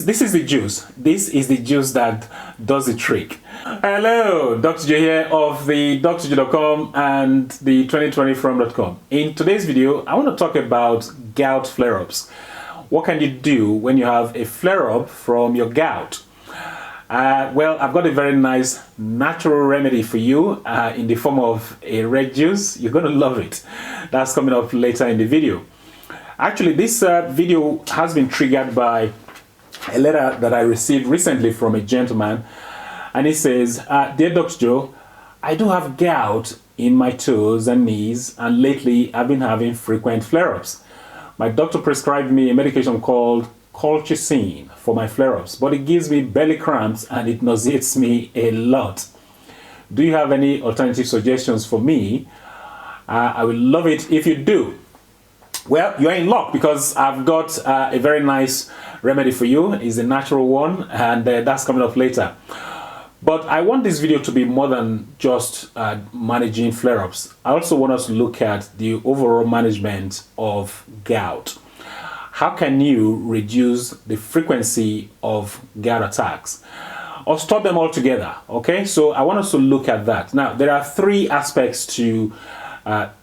This is the juice. This is the juice that does the trick. Hello, Dr. J here of the drj.com and the 2020from.com. In today's video, I want to talk about gout flare-ups. What can you do when you have a flare-up from your gout? Well, I've got a very nice natural remedy for you in the form of a red juice. You're going to love it. That's coming up later in the video. Actually, this video has been triggered by a letter that I received recently from a gentleman, and he says, Dear Dr. Joe, I do have gout in my toes and knees, and lately I've been having frequent flare-ups. My doctor prescribed me a medication called colchicine for my flare-ups, but it gives me belly cramps and it nauseates me a lot. Do you have any alternative suggestions for me? I would love it if you do. Well, you're in luck because I've got a very nice remedy for you. It's a natural one, and that's coming up later. But I want this video to be more than just managing flare-ups. I also want us to look at the overall management of gout. How can you reduce the frequency of gout attacks or stop them altogether? Okay, so I want us to look at that. Now, there are three aspects to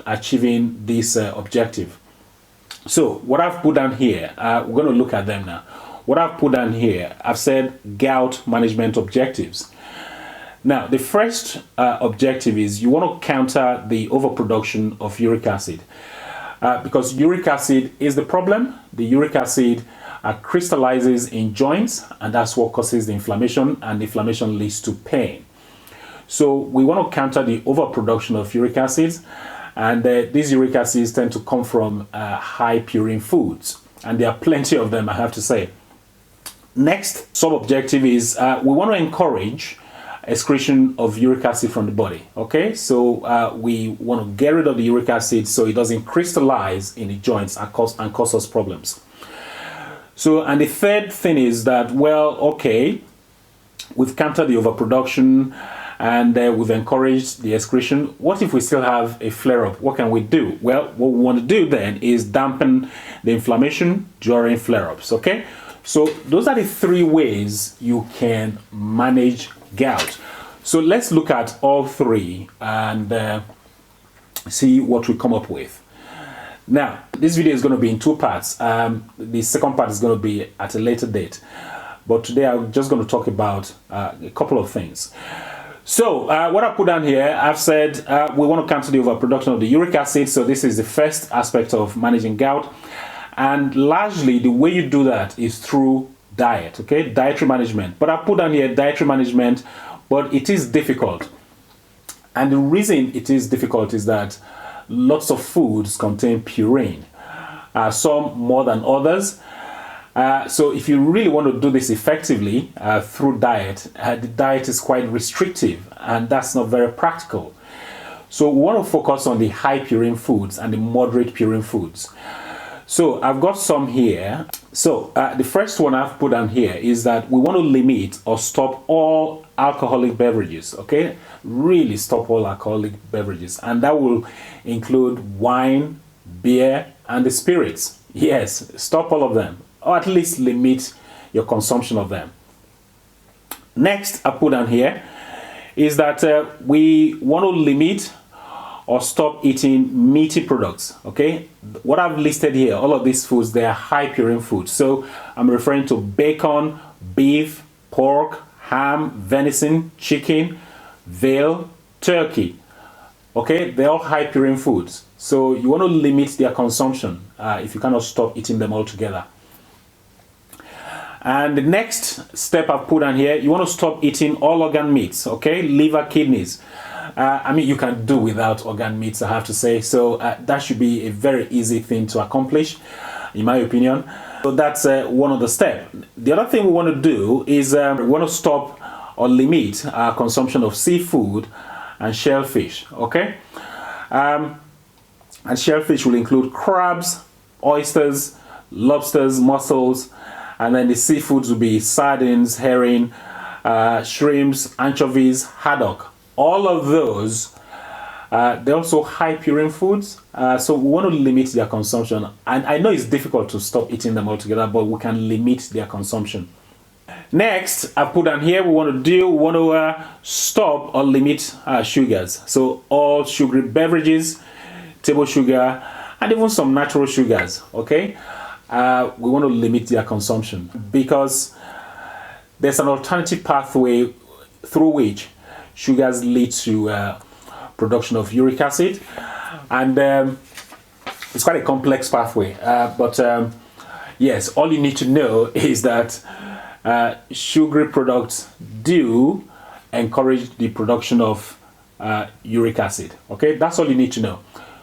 achieving this objective. So what I've put down here, we're going to look at them now. What I've put down here, I've said gout management objectives. Now, the first objective is you want to counter the overproduction of uric acid. Because uric acid is the problem. The uric acid crystallizes in joints, and that's what causes the inflammation, and the inflammation leads to pain. So we want to counter the overproduction of uric acids. And these uric acids tend to come from high purine foods. And there are plenty of them, I have to say. Next sub-objective is we want to encourage excretion of uric acid from the body. Okay, so we want to get rid of the uric acid so it doesn't crystallize in the joints and cause us problems. So, and the third thing is that, well, okay, we've countered the overproduction and we've encouraged the excretion. What if we still have a flare-up? What can we do? Well, what we want to do then is dampen the inflammation during flare-ups, okay? So those are the three ways you can manage gout. So let's look at all three and see what we come up with. Now, this video is going to be in two parts. The second part is going to be at a later date. But today I'm just going to talk about a couple of things. So what I put down here, I've said we want to counter the overproduction of the uric acid. So this is the first aspect of managing gout. And largely the way you do that is through diet, okay? Dietary management. But I put down here dietary management, but it is difficult. And the reason it is difficult is that lots of foods contain purine, some more than others. So if you really want to do this effectively through diet, the diet is quite restrictive, and that's not very practical. So we want to focus on the high purine foods and the moderate purine foods. So I've got some here. So the first one I've put down here is that we want to limit or stop all alcoholic beverages, okay? Really stop all alcoholic beverages, and that will include wine, beer, and the spirits. Yes, stop all of them, or at least limit your consumption of them. Next, I put down here is that we want to limit or stop eating meaty products, okay? What I've listed here, all of these foods, they are high purine foods. So I'm referring to bacon, beef, pork, ham, venison, chicken, veal, turkey, okay? They're all high purine foods. So you want to limit their consumption if you cannot stop eating them altogether. And the next step I've put on here, you want to stop eating all organ meats, okay? Liver, kidneys. I mean, you can do without organ meats, I have to say. So that should be a very easy thing to accomplish, in my opinion. So that's one of the steps. The other thing we want to do is we want to stop or limit our consumption of seafood and shellfish, okay? And shellfish will include crabs, oysters, lobsters, mussels, and then the seafoods will be sardines, herring, shrimps, anchovies, haddock. All of those, they're also high purine foods, so we want to limit their consumption. And I know it's difficult to stop eating them altogether, but we can limit their consumption. Next, I put down here, we want to stop or limit sugars. So all sugary beverages, table sugar, and even some natural sugars, okay? We want to limit their consumption because there's an alternative pathway through which sugars lead to production of uric acid, and it's quite a complex pathway. Yes, all you need to know is that sugary products do encourage the production of uric acid. Okay, that's all you need to know.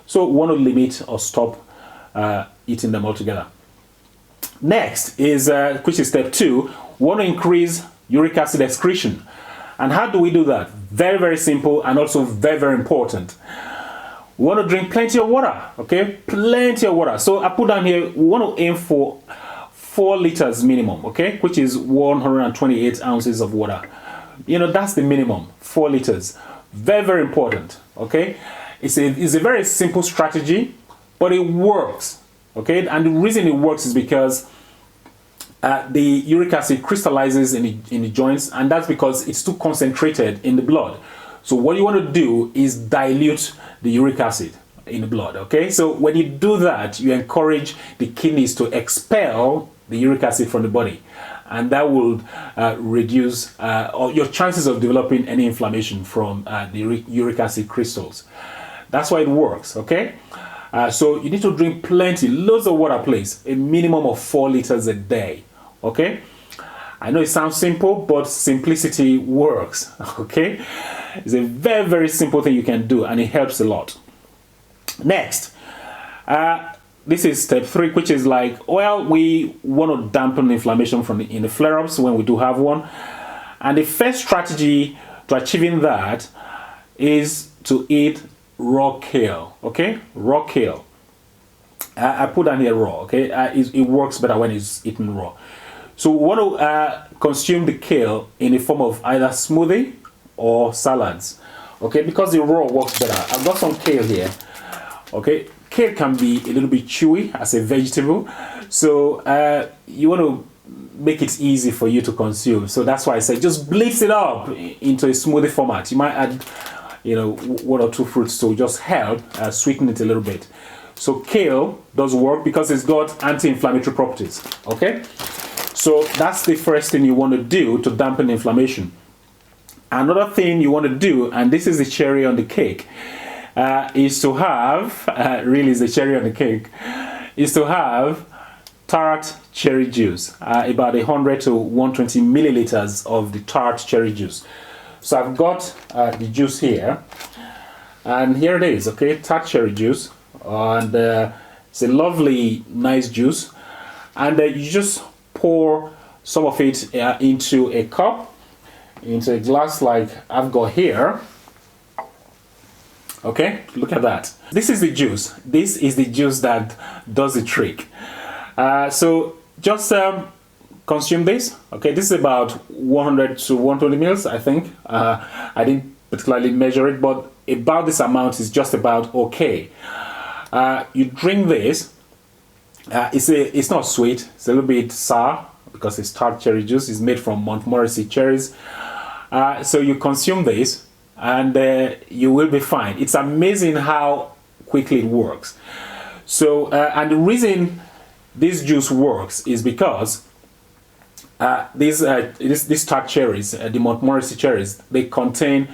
So we want to limit or stop eating them altogether. Next is, which is step 2, we want to increase uric acid excretion. And how do we do that? Very, very simple, and also very, very important. We want to drink plenty of water, okay? Plenty of water. So I put down here, we want to aim for 4 liters minimum, okay? Which is 128 ounces of water. You know, that's the minimum, 4 liters. Very, very important, okay? It's a very simple strategy, but it works, okay? And the reason it works is because the uric acid crystallizes in the joints, and that's because it's too concentrated in the blood. So what you want to do is dilute the uric acid in the blood, okay? So when you do that, you encourage the kidneys to expel the uric acid from the body, and that will reduce your chances of developing any inflammation from the uric acid crystals. That's why it works, okay? So you need to drink plenty, loads of water, please, a minimum of 4 liters a day, okay? I know it sounds simple, but simplicity works, okay? It's a very, very simple thing you can do, and it helps a lot. Next, this is step 3, which is like, well, we want to dampen inflammation in the flare-ups when we do have one. And the first strategy to achieving that is to eat raw kale, okay? Raw kale. I put down here raw, okay? It works better when it's eaten raw. So we want to consume the kale in the form of either smoothie or salads, okay? Because the raw works better. I've got some kale here, okay? Kale can be a little bit chewy as a vegetable, so you want to make it easy for you to consume. So that's why I said just blitz it up into a smoothie format. You might add, you know, 1 or 2 fruits to just help sweeten it a little bit. So kale does work because it's got anti-inflammatory properties, okay? So that's the first thing you want to do to dampen inflammation. Another thing you want to do, and this is the cherry on the cake, is to have, really is the cherry on the cake, is to have tart cherry juice, about 100 to 120 milliliters of the tart cherry juice. So I've got the juice here, and here it is, okay, tart cherry juice, and it's a lovely, nice juice, and you just pour some of it into a cup, into a glass like I've got here. Okay, look at that. This is the juice. This is the juice that does the trick. So just consume this. Okay, this is about 100 to 120 mils, I think. I didn't particularly measure it, but about this amount is just about okay. You drink this. It's not sweet. It's a little bit sour because it's tart cherry juice. It's made from Montmorency cherries. So you consume this, and you will be fine. It's amazing how quickly it works. So, and the reason this juice works is because these tart cherries, the Montmorency cherries, they contain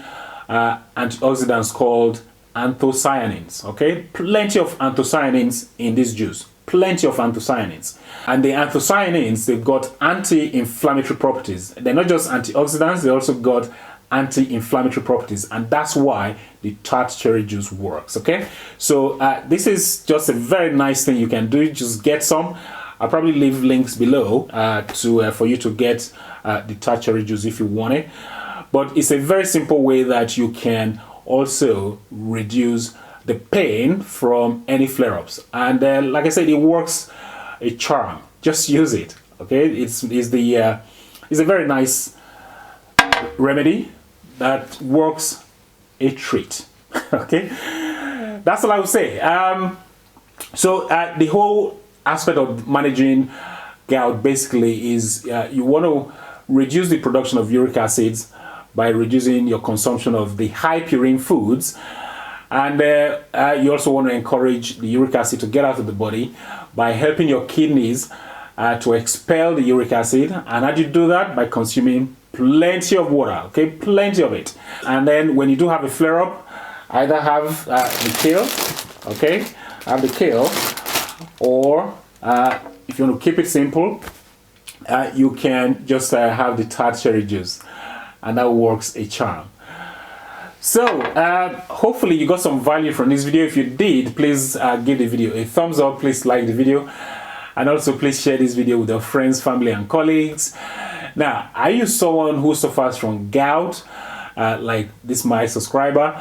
antioxidants called anthocyanins. Okay, plenty of anthocyanins in this juice. Plenty of anthocyanins. And the anthocyanins, they've got anti-inflammatory properties. They're not just antioxidants, they also got anti-inflammatory properties, and that's why the tart cherry juice works. Okay, so this is just a very nice thing you can do. Just get some. I'll probably leave links below for you to get the tart cherry juice if you want it. But it's a very simple way that you can also reduce the pain from any flare-ups, and like I said, it works a charm. Just use it. Okay, it's a very nice remedy that works a treat. Okay, that's all I would say. So the whole aspect of managing gout basically is you want to reduce the production of uric acids by reducing your consumption of the high purine foods. And you also want to encourage the uric acid to get out of the body by helping your kidneys to expel the uric acid. And how do you do that? By consuming plenty of water, okay? Plenty of it. And then when you do have a flare-up, either have the kale, okay? Have the kale, or if you want to keep it simple, you can just have the tart cherry juice, and that works a charm. So hopefully you got some value from this video. If you did, please give the video a thumbs up, please like the video, and also please share this video with your friends, family, and colleagues. Now, are you someone who suffers from gout, like this my subscriber?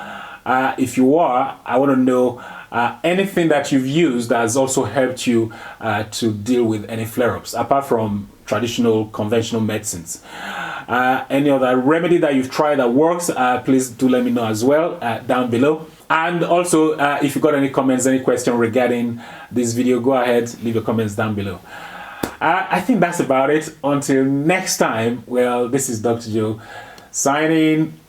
If you are, I want to know anything that you've used that has also helped you to deal with any flare-ups, apart from traditional conventional medicines. Any other remedy that you've tried that works, please do let me know as well down below. And also, if you got any comments, any question regarding this video, go ahead, leave your comments down below. I think that's about it. Until next time, well, this is Dr. Joe signing.